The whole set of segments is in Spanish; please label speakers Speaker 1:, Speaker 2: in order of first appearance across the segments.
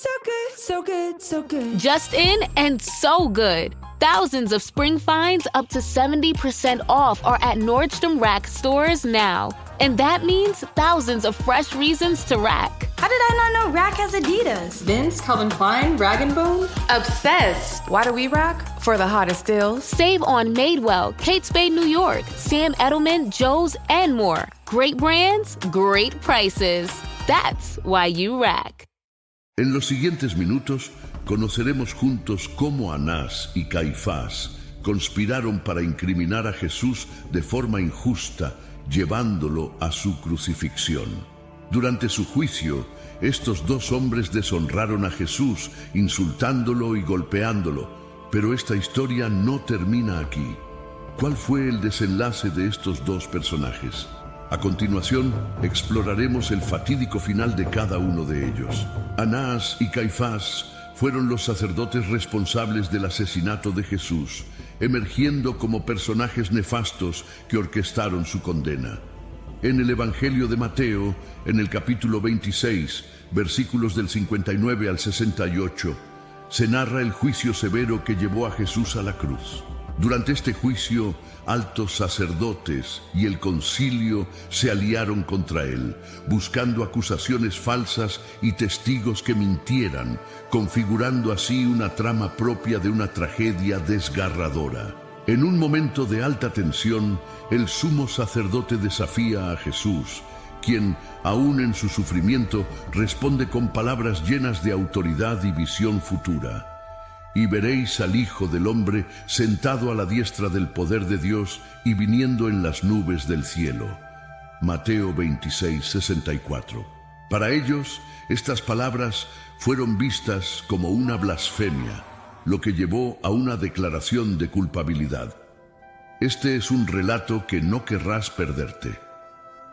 Speaker 1: So good, so good, so good.
Speaker 2: Just in and so good. Thousands of spring finds up to 70% off are at Nordstrom Rack stores now. And that means thousands of fresh reasons to rack.
Speaker 1: How did I not know Rack has Adidas?
Speaker 3: Vince, Calvin Klein, Rag & Bone?
Speaker 4: Obsessed. Why do we rock? For the hottest deals.
Speaker 2: Save on Madewell, Kate Spade New York, Sam Edelman, Joe's, and more. Great brands, great prices. That's why you rack.
Speaker 5: En los siguientes minutos conoceremos juntos cómo Anás y Caifás conspiraron para incriminar a Jesús de forma injusta, llevándolo a su crucifixión. Durante su juicio, estos dos hombres deshonraron a Jesús, insultándolo y golpeándolo. Pero esta historia no termina aquí. ¿Cuál fue el desenlace de estos dos personajes? A continuación, exploraremos el fatídico final de cada uno de ellos. Anás y Caifás fueron los sacerdotes responsables del asesinato de Jesús, emergiendo como personajes nefastos que orquestaron su condena. En el Evangelio de Mateo, en el capítulo 26, versículos del 59 al 68, se narra el juicio severo que llevó a Jesús a la cruz. Durante este juicio, altos sacerdotes y el concilio se aliaron contra él, buscando acusaciones falsas y testigos que mintieran, configurando así una trama propia de una tragedia desgarradora. En un momento de alta tensión, el sumo sacerdote desafía a Jesús, quien, aún en su sufrimiento, responde con palabras llenas de autoridad y visión futura. Y veréis al Hijo del Hombre sentado a la diestra del poder de Dios y viniendo en las nubes del cielo. Mateo 26, 64. Para ellos, estas palabras fueron vistas como una blasfemia, lo que llevó a una declaración de culpabilidad. Este es un relato que no querrás perderte.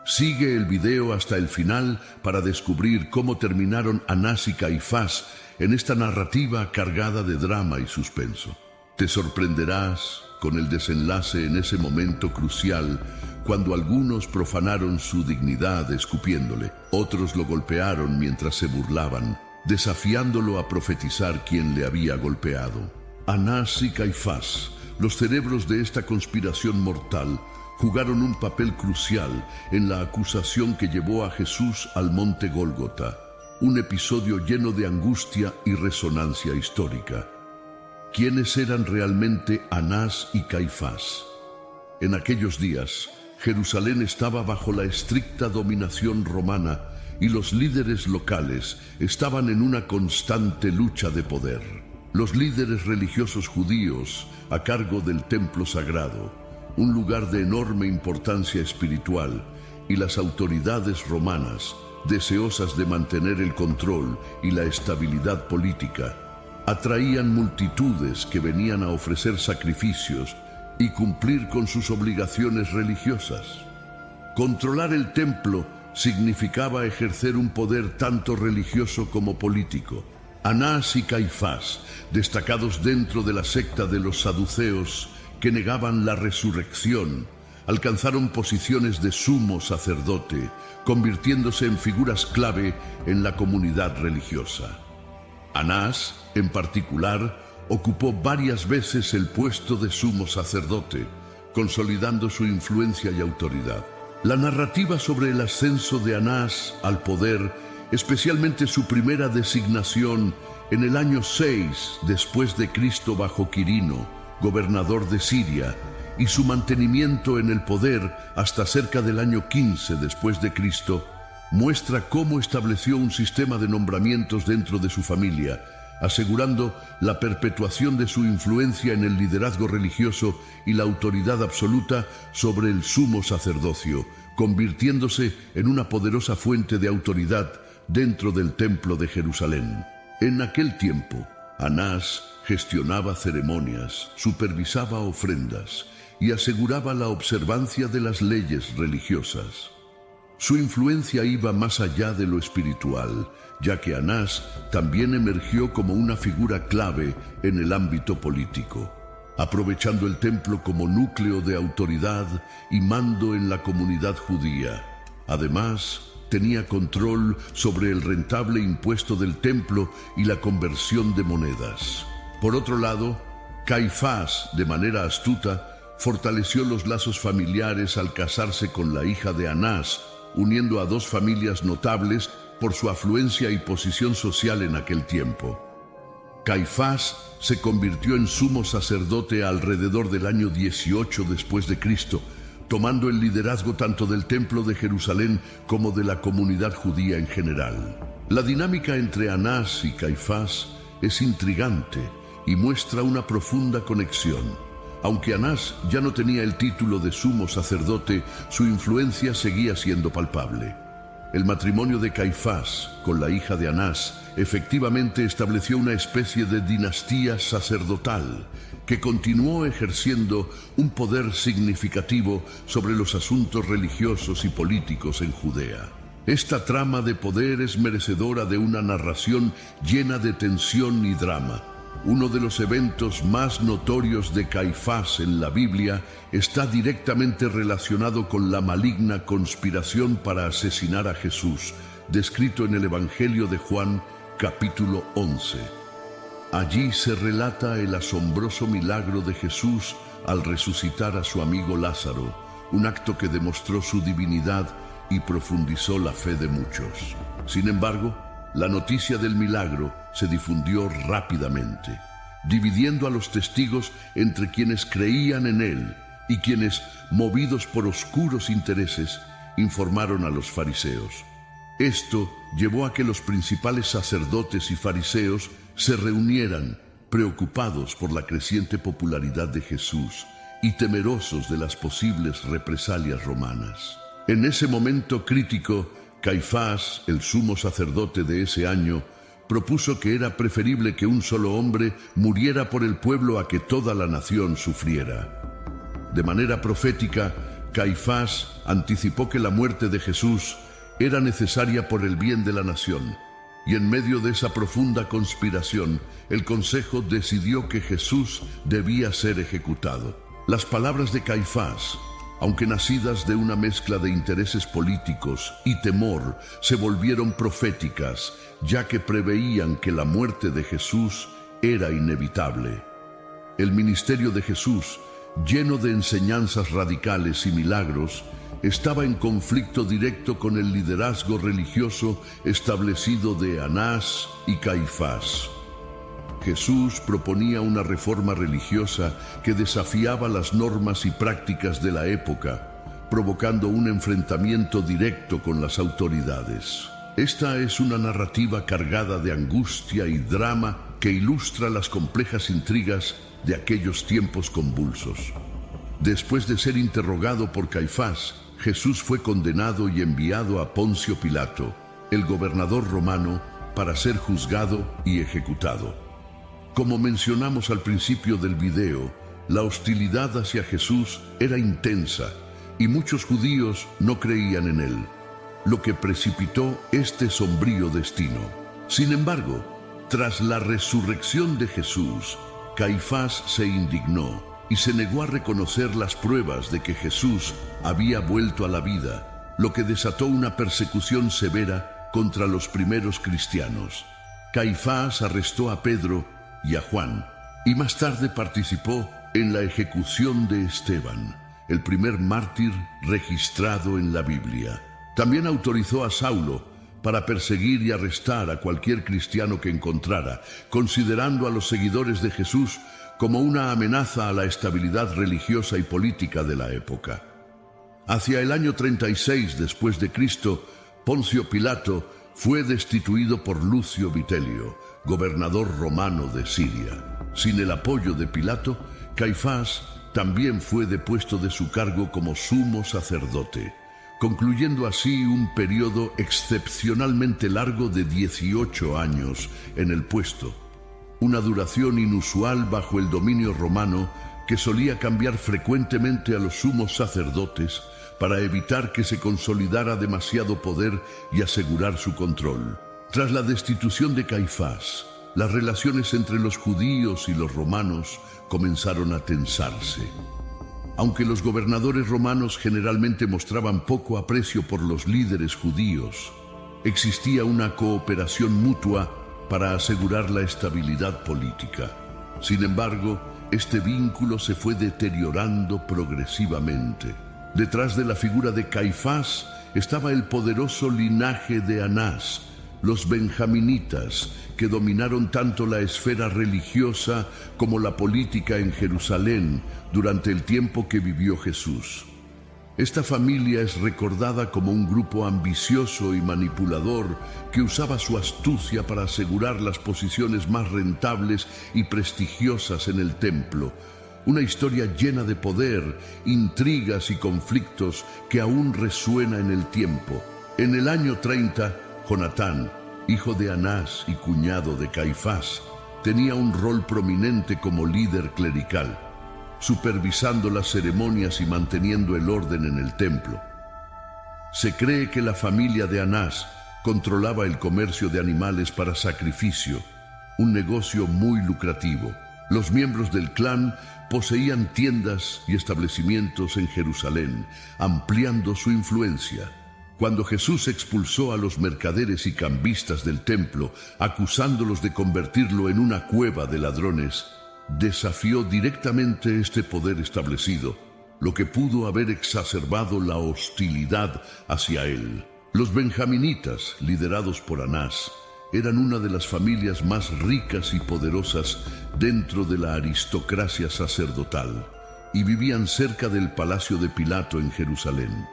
Speaker 5: Sigue el video hasta el final para descubrir cómo terminaron Anás y Caifás en esta narrativa cargada de drama y suspenso. Te sorprenderás con el desenlace en ese momento crucial, cuando algunos profanaron su dignidad escupiéndole, otros lo golpearon mientras se burlaban, desafiándolo a profetizar quién le había golpeado. Anás y Caifás, los cerebros de esta conspiración mortal, jugaron un papel crucial en la acusación que llevó a Jesús al monte Gólgota, un episodio lleno de angustia y resonancia histórica. ¿Quiénes eran realmente Anás y Caifás? En aquellos días, Jerusalén estaba bajo la estricta dominación romana y los líderes locales estaban en una constante lucha de poder. Los líderes religiosos judíos, a cargo del templo sagrado, un lugar de enorme importancia espiritual, y las autoridades romanas, deseosas de mantener el control y la estabilidad política, atraían multitudes que venían a ofrecer sacrificios y cumplir con sus obligaciones religiosas. Controlar el templo significaba ejercer un poder tanto religioso como político. Anás y Caifás, destacados dentro de la secta de los saduceos que negaban la resurrección, alcanzaron posiciones de sumo sacerdote, convirtiéndose en figuras clave en la comunidad religiosa. Anás, en particular, ocupó varias veces el puesto de sumo sacerdote, consolidando su influencia y autoridad. La narrativa sobre el ascenso de Anás al poder, especialmente su primera designación en el año 6 después de Cristo bajo Quirino, gobernador de Siria, y su mantenimiento en el poder hasta cerca del año 15 después de Cristo, muestra cómo estableció un sistema de nombramientos dentro de su familia, asegurando la perpetuación de su influencia en el liderazgo religioso y la autoridad absoluta sobre el sumo sacerdocio, convirtiéndose en una poderosa fuente de autoridad dentro del templo de Jerusalén. En aquel tiempo, Anás gestionaba ceremonias, supervisaba ofrendas y aseguraba la observancia de las leyes religiosas. Su influencia iba más allá de lo espiritual, ya que Anás también emergió como una figura clave en el ámbito político, aprovechando el templo como núcleo de autoridad y mando en la comunidad judía. Además, tenía control sobre el rentable impuesto del templo y la conversión de monedas. Por otro lado, Caifás, de manera astuta, fortaleció los lazos familiares al casarse con la hija de Anás, uniendo a dos familias notables por su afluencia y posición social en aquel tiempo. Caifás se convirtió en sumo sacerdote alrededor del año 18 después de Cristo, tomando el liderazgo tanto del Templo de Jerusalén como de la comunidad judía en general. La dinámica entre Anás y Caifás es intrigante y muestra una profunda conexión. Aunque Anás ya no tenía el título de sumo sacerdote, su influencia seguía siendo palpable. El matrimonio de Caifás con la hija de Anás efectivamente estableció una especie de dinastía sacerdotal que continuó ejerciendo un poder significativo sobre los asuntos religiosos y políticos en Judea. Esta trama de poder es merecedora de una narración llena de tensión y drama. Uno de los eventos más notorios de Caifás en la Biblia está directamente relacionado con la maligna conspiración para asesinar a Jesús, descrito en el Evangelio de Juan, capítulo 11. Allí se relata el asombroso milagro de Jesús al resucitar a su amigo Lázaro, un acto que demostró su divinidad y profundizó la fe de muchos. Sin embargo, la noticia del milagro se difundió rápidamente, dividiendo a los testigos entre quienes creían en él y quienes, movidos por oscuros intereses, informaron a los fariseos. Esto llevó a que los principales sacerdotes y fariseos se reunieran, preocupados por la creciente popularidad de Jesús y temerosos de las posibles represalias romanas. En ese momento crítico, Caifás, el sumo sacerdote de ese año, propuso que era preferible que un solo hombre muriera por el pueblo a que toda la nación sufriera. De manera profética, Caifás anticipó que la muerte de Jesús era necesaria por el bien de la nación, y en medio de esa profunda conspiración, el Consejo decidió que Jesús debía ser ejecutado. Las palabras de Caifás, aunque nacidas de una mezcla de intereses políticos y temor, se volvieron proféticas, ya que preveían que la muerte de Jesús era inevitable. El ministerio de Jesús, lleno de enseñanzas radicales y milagros, estaba en conflicto directo con el liderazgo religioso establecido de Anás y Caifás. Jesús proponía una reforma religiosa que desafiaba las normas y prácticas de la época, provocando un enfrentamiento directo con las autoridades. Esta es una narrativa cargada de angustia y drama que ilustra las complejas intrigas de aquellos tiempos convulsos. Después de ser interrogado por Caifás, Jesús fue condenado y enviado a Poncio Pilato, el gobernador romano, para ser juzgado y ejecutado. Como mencionamos al principio del video, la hostilidad hacia Jesús era intensa y muchos judíos no creían en él, lo que precipitó este sombrío destino. Sin embargo, tras la resurrección de Jesús, Caifás se indignó y se negó a reconocer las pruebas de que Jesús había vuelto a la vida, lo que desató una persecución severa contra los primeros cristianos. Caifás arrestó a Pedro y a Juan, y más tarde participó en la ejecución de Esteban, el primer mártir registrado en la Biblia. También autorizó a Saulo para perseguir y arrestar a cualquier cristiano que encontrara, considerando a los seguidores de Jesús como una amenaza a la estabilidad religiosa y política de la época. Hacia el año 36 después de Cristo, Poncio Pilato fue destituido por Lucio Vitelio, gobernador romano de Siria. Sin el apoyo de Pilato, Caifás también fue depuesto de su cargo como sumo sacerdote, concluyendo así un periodo excepcionalmente largo de 18 años en el puesto, una duración inusual bajo el dominio romano que solía cambiar frecuentemente a los sumos sacerdotes para evitar que se consolidara demasiado poder y asegurar su control. Tras la destitución de Caifás, las relaciones entre los judíos y los romanos comenzaron a tensarse. Aunque los gobernadores romanos generalmente mostraban poco aprecio por los líderes judíos, existía una cooperación mutua para asegurar la estabilidad política. Sin embargo, este vínculo se fue deteriorando progresivamente. Detrás de la figura de Caifás estaba el poderoso linaje de Anás, los benjaminitas, que dominaron tanto la esfera religiosa como la política en Jerusalén durante el tiempo que vivió Jesús. Esta familia es recordada como un grupo ambicioso y manipulador que usaba su astucia para asegurar las posiciones más rentables y prestigiosas en el templo. Una historia llena de poder, intrigas y conflictos que aún resuena en el tiempo. En el año 30, Jonatán, hijo de Anás y cuñado de Caifás, tenía un rol prominente como líder clerical, supervisando las ceremonias y manteniendo el orden en el templo. Se cree que la familia de Anás controlaba el comercio de animales para sacrificio, un negocio muy lucrativo. Los miembros del clan poseían tiendas y establecimientos en Jerusalén, ampliando su influencia. Cuando Jesús expulsó a los mercaderes y cambistas del templo, acusándolos de convertirlo en una cueva de ladrones, desafió directamente este poder establecido, lo que pudo haber exacerbado la hostilidad hacia él. Los benjaminitas, liderados por Anás, eran una de las familias más ricas y poderosas dentro de la aristocracia sacerdotal y vivían cerca del palacio de Pilato en Jerusalén.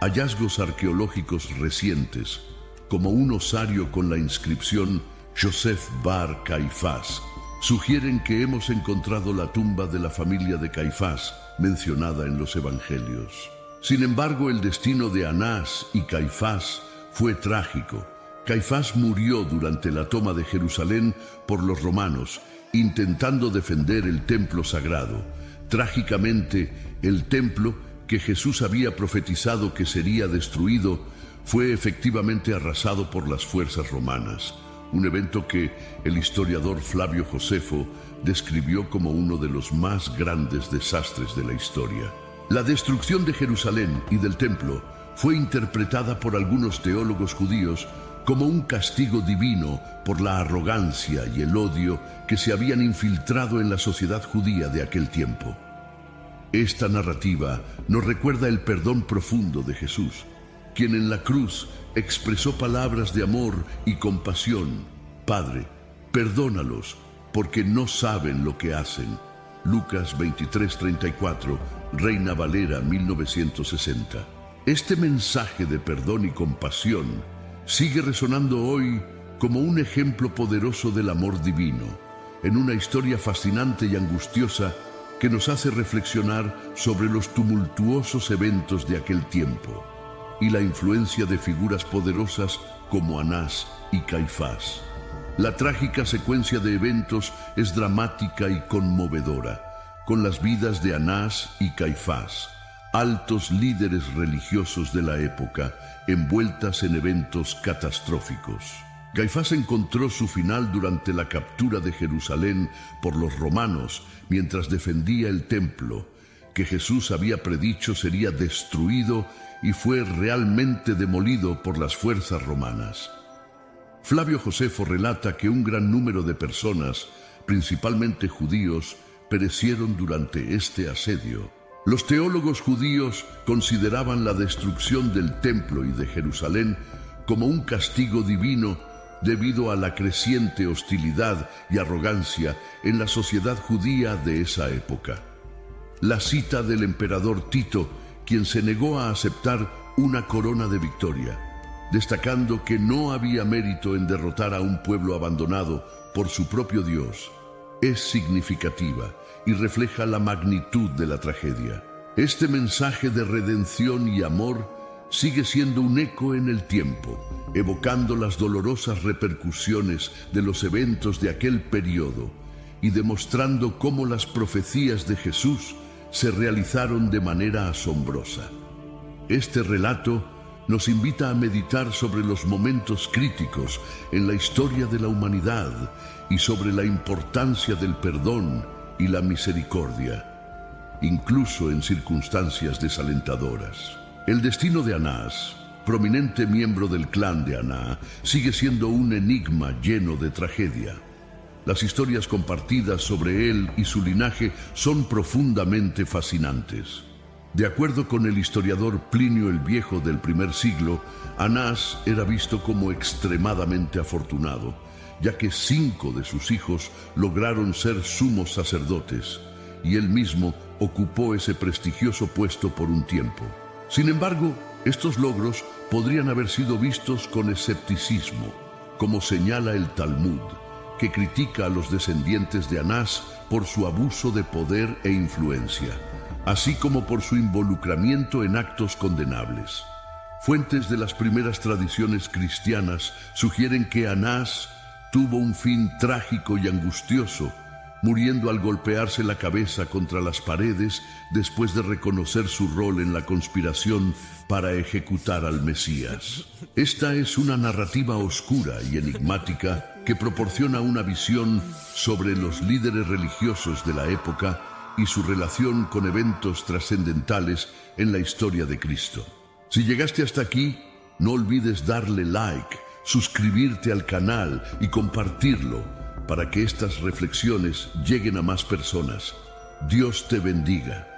Speaker 5: Hallazgos arqueológicos recientes, como un osario con la inscripción Joseph Bar Caifás, sugieren que hemos encontrado la tumba de la familia de Caifás mencionada en los evangelios. Sin embargo, el destino de Anás y Caifás fue trágico. Caifás murió durante la toma de Jerusalén por los romanos, intentando defender el templo sagrado. Trágicamente, el templo que Jesús había profetizado que sería destruido fue efectivamente arrasado por las fuerzas romanas, un evento que el historiador Flavio Josefo describió como uno de los más grandes desastres de la historia. La destrucción de Jerusalén y del templo fue interpretada por algunos teólogos judíos como un castigo divino por la arrogancia y el odio que se habían infiltrado en la sociedad judía de aquel tiempo. Esta narrativa nos recuerda el perdón profundo de Jesús, quien en la cruz expresó palabras de amor y compasión. Padre, perdónalos, porque no saben lo que hacen. Lucas 23:34, Reina Valera 1960. Este mensaje de perdón y compasión sigue resonando hoy como un ejemplo poderoso del amor divino, en una historia fascinante y angustiosa que nos hace reflexionar sobre los tumultuosos eventos de aquel tiempo y la influencia de figuras poderosas como Anás y Caifás. La trágica secuencia de eventos es dramática y conmovedora, con las vidas de Anás y Caifás, altos líderes religiosos de la época, envueltas en eventos catastróficos. Caifás encontró su final durante la captura de Jerusalén por los romanos mientras defendía el templo, que Jesús había predicho sería destruido y fue realmente demolido por las fuerzas romanas. Flavio Josefo relata que un gran número de personas, principalmente judíos, perecieron durante este asedio. Los teólogos judíos consideraban la destrucción del templo y de Jerusalén como un castigo divino debido a la creciente hostilidad y arrogancia en la sociedad judía de esa época. La cita del emperador Tito, quien se negó a aceptar una corona de victoria, destacando que no había mérito en derrotar a un pueblo abandonado por su propio Dios, es significativa y refleja la magnitud de la tragedia. Este mensaje de redención y amor sigue siendo un eco en el tiempo, evocando las dolorosas repercusiones de los eventos de aquel periodo y demostrando cómo las profecías de Jesús se realizaron de manera asombrosa. Este relato nos invita a meditar sobre los momentos críticos en la historia de la humanidad y sobre la importancia del perdón y la misericordia. incluso en circunstancias desalentadoras. El destino de Anás, prominente miembro del clan de Aná, sigue siendo un enigma lleno de tragedia. Las historias compartidas sobre él y su linaje son profundamente fascinantes. De acuerdo con el historiador Plinio el Viejo del primer siglo, Anás era visto como extremadamente afortunado, ya que 5 de sus hijos lograron ser sumos sacerdotes, y él mismo ocupó ese prestigioso puesto por un tiempo. Sin embargo, estos logros podrían haber sido vistos con escepticismo, como señala el Talmud, que critica a los descendientes de Anás por su abuso de poder e influencia, así como por su involucramiento en actos condenables. Fuentes de las primeras tradiciones cristianas sugieren que Anás tuvo un fin trágico y angustioso, muriendo al golpearse la cabeza contra las paredes después de reconocer su rol en la conspiración para ejecutar al Mesías. Esta es una narrativa oscura y enigmática que proporciona una visión sobre los líderes religiosos de la época y su relación con eventos trascendentales en la historia de Cristo. Si llegaste hasta aquí, no olvides darle like, suscribirte al canal y compartirlo para que estas reflexiones lleguen a más personas. Dios te bendiga.